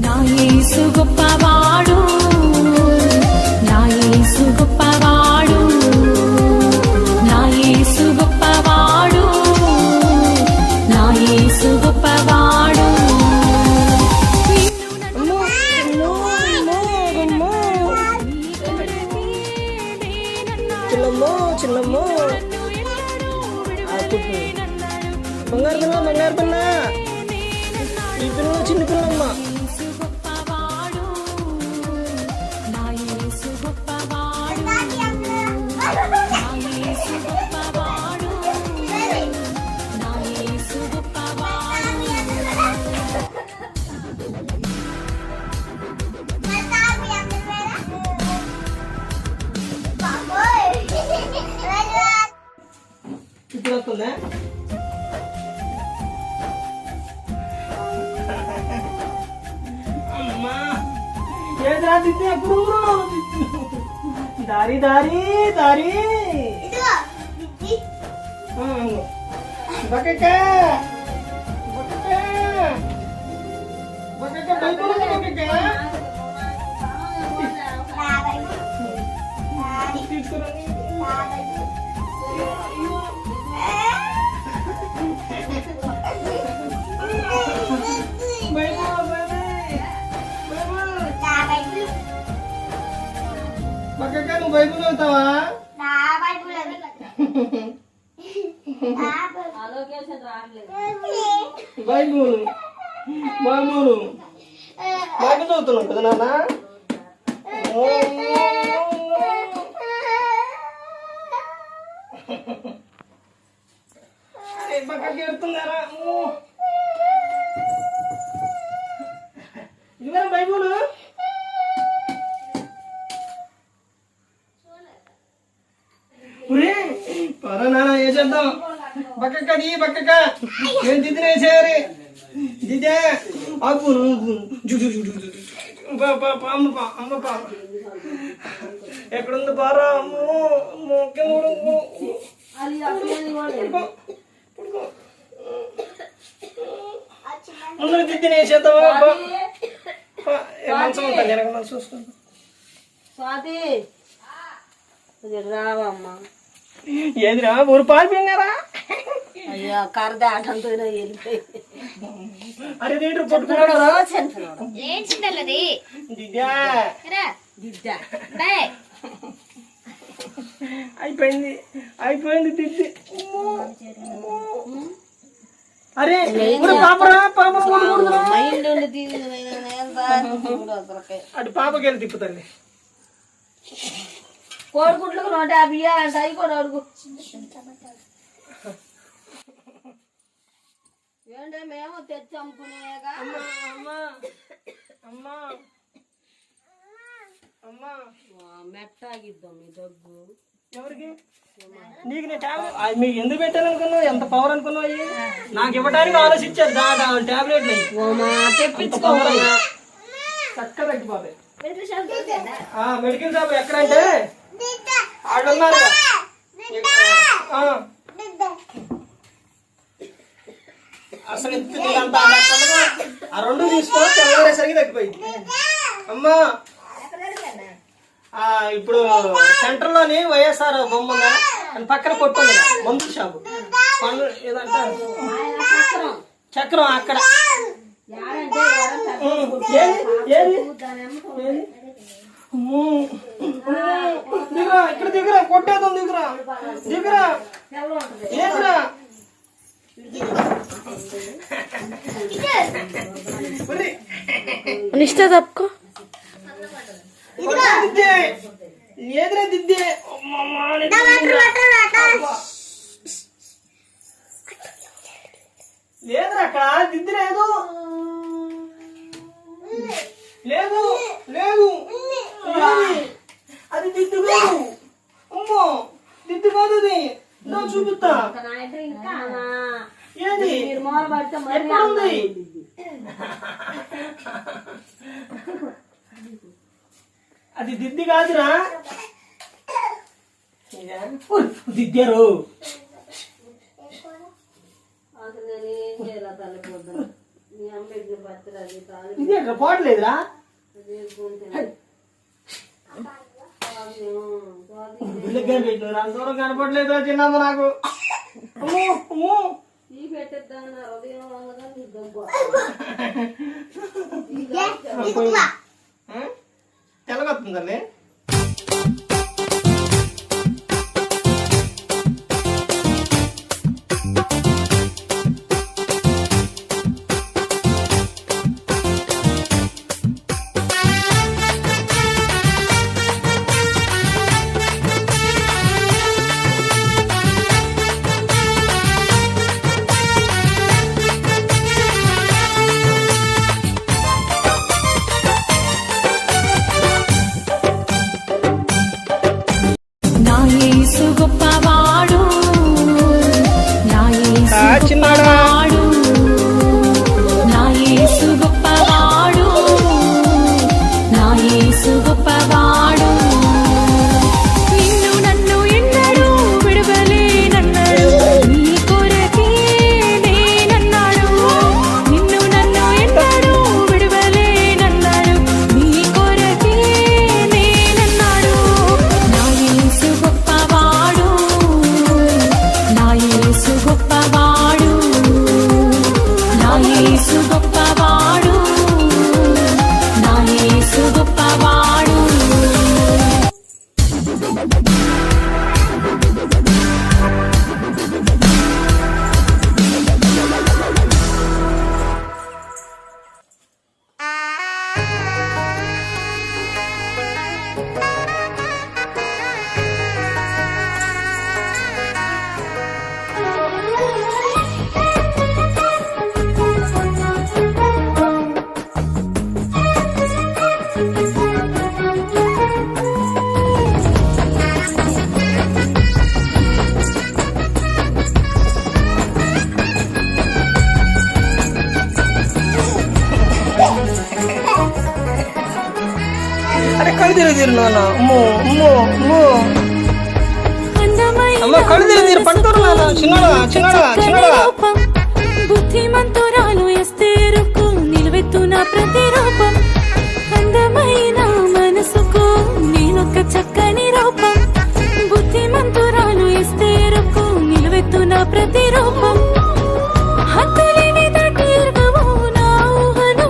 నా యేసు గొప్పవాడు, నా యేసు గొప్పవాడు, నా యేసు గొప్పవాడు, నా యేసు గొప్పవాడు. చిన్నమ్మో చిన్నమ్మో బంగారు పిల్ల బంగారు పిల్ల ఈ పిల్ల చిన్న పిల్లమ్మ. ఇప్పుడు వస్తుందా? అమ్మా ఏదా దిద్దే దారి దారి దారి బకెక్క బకెక్క బకెక్క బకెక్క తీసుకురండి. బకెక్క నువ్వు బైబుల్ చదువుతావా? బైబుల్ బైబుల్ బైబుల్ చదువుతున్నావు కదా నాన్న. బకెక్క ఎడుతున్నారా? ఇదిగా బైబుల్ పరా నాన్న వేసేద్దాం. బక్కక్క ది బక్కక్క ఏం దిద్దిన వేసేయాలి దిద్దే ఆకు అమ్మ పా ఎక్కడుంది పారా? అమ్మో ముందు దిద్దిన వేసేద్దామా? మంచం ఉంటాను వెనక మనం చూసుకుంటాం. రావమ్మా ఏదిరా ఊరు పారిపోయినారా? అయ్యో కరద ఆటంతో వెళ్ళిపోయి అరే రేటు పట్టుకున్నాడు అయిపోయింది అయిపోయింది తిద్ది. అరే పాపరా పాప అటు పాపకెళ్ళి తిప్పుతండి. కోడిగుడ్లకు 150 అంట. అవి కూడా అడుగు ఏంటే మేము తెచ్చి అమ్ముకునేగా. మెట్టాగిద్దాం మీ దగ్గు ఎవరికి? నీకు నేను టాబ్లెట్ మీకు ఎందుకు పెట్టాను అనుకున్నావు? ఎంత పవర్ అనుకున్నావు? నాకు ఇవ్వడానికి ఆలోచించారు టాబ్లెట్ తెప్పించుకోవాలి. చక్కగా తగ్గిపోతాయి. మెడికల్ షాప్ ఎక్కడంటే వాళ్ళు ఉన్నారు. అసలు ఆ రెండు తీసుకో తెల్లవారేసరికి తగ్గిపోయింది. అమ్మా ఇప్పుడు సెంటర్ లోని వైఎస్ఆర్ బొమ్మ ఉందా అని పక్కన కొట్టుంది మందుల షాపు ఏదంటే చక్రం అక్కడ. దిగురా ఇక్కడ దిగురా కొట్టేద్దాం దిగురా దిగురా ఏదిరా నిష్ట తప్పుకో ఏదిరా దిద్దే లేదురా అక్కడ దిద్ది లేదు లేదు లేదు అది దిద్దు కాదు. అమ్మో దిద్దు కాదు అది. చూపిస్తా ఏది ఎక్కడుంది? అది దిద్ది కాదురా. దిద్దారు ఇది ఏంట్రా పోవట్లేదురా దూరం కనపడలేదు చిన్నమ్మ నాకు అమ్మో అమ్మో తెల్లగొస్తుందండి నా యేసు గొప్పవాడు నా యేసు గొప్పవాడు నా యేసు గొప్పవాడు నా యేసు గొప్పవాడు నిన్ను నన్ను ఎన్నడూ విడవలేనన్నాడు నీ కొరకే నేనన్నాడు నిన్ను నన్ను ఎన్నడూ విడవలేనన్నాడు నీ కొరకే నేనన్నాడు నా యేసు గొప్పవాడు నా యేసు గొప్పవాడు నా యేసు గొప్పవాడు నా యేసు గొప్పవాడు అరే కళ్ళు తిరిగి నాన్న అమ్మో అమ్మో అమ్మో అమ్మ కళ్ళు తిరిగి పడుకోరు నాన్న చిన్నడా చిన్నడా చిన్నడా బుద్ధిమంతురాలు ఎస్తేరుకు నిలువెత్తున ప్రతిరూపం అందమైన మనసుకు నేనొక చక్కని రూపం బుద్ధిమంతురాలు ఎస్తేరుకు నిలువెత్తున ప్రతిరూపం హద్దులేని దాటిర్గవు నా ఊహను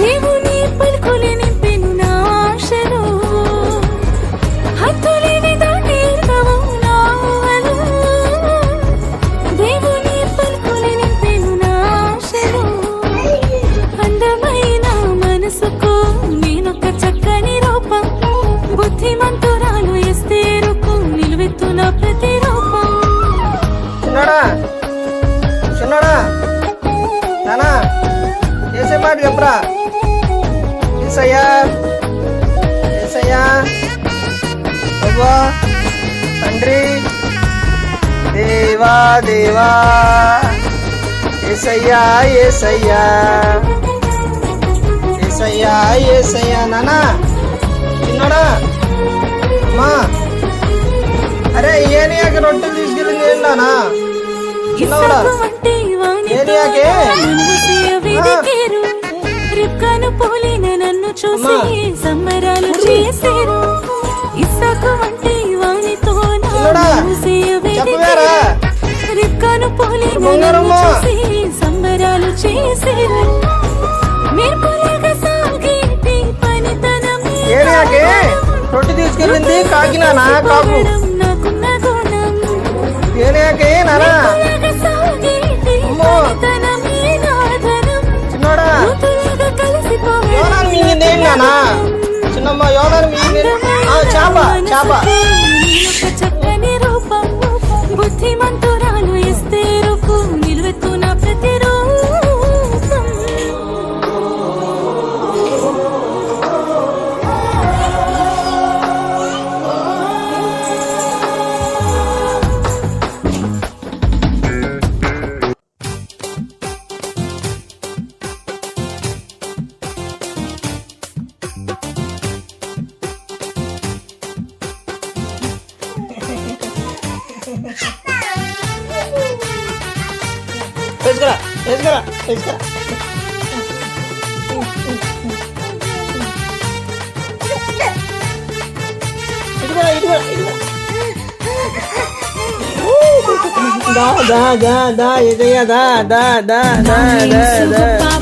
దేవుని పలుకులే నింపెను నా ఆశను హద్దులేని దాటిర్గవు నా ఊహను దేవుని పలుకులే నింపెను నా ఆశను అందమైన మనసుకు నేనొక చక్కని రూపం బుద్ధిమంతురాలు ఎస్తేరుకు నిలువెత్తున ప్రతిరూపం చిన్నడా చిన్నడా నానా ఏసే మాట చెప్పరా ఏసయ్యా ఏసయ్యా అవ్వా తండ్రి దేవా దేవా ఏసయ్యా ఏసయ్యా ఏసయ్యా ఏసయ్యా నానా చిన్నడా మా అరే ఏనియాకి రొట్టెలు తీసుకెళ్ళింది ఏంటానా చిన్నవాడా ఏనియాకే రిక్కను పోలిన నన్ను చూసి సంబరాలు చేసేరు ఇసాకు వంటి వానితో చెప్పవేరా రిక్కను పోలిన నన్ను చూసి సంబరాలు చేసేరు మెరుపులాగా సాగేటి పనితనం ఏనియాకే రొట్టె తీసుకెళ్ళింది కాకినానా కాకు నాకున్న గుణం ఏనియాకే నానా అమ్మో చిన్నోడా యోనాను మింగింది ఏంటి నానా చిన్నమ్మ యోనాను మింగింది చేప చేప చక్కని రూపం బుద్ధిమంతురాలు ఎస్తేరుకు నిలువెత్తున ప్రతిరూపం వేసుకురా వేసుకురా వేసుకురా దా దా దా దా ఎదయ్య దా దా దా దా దా దా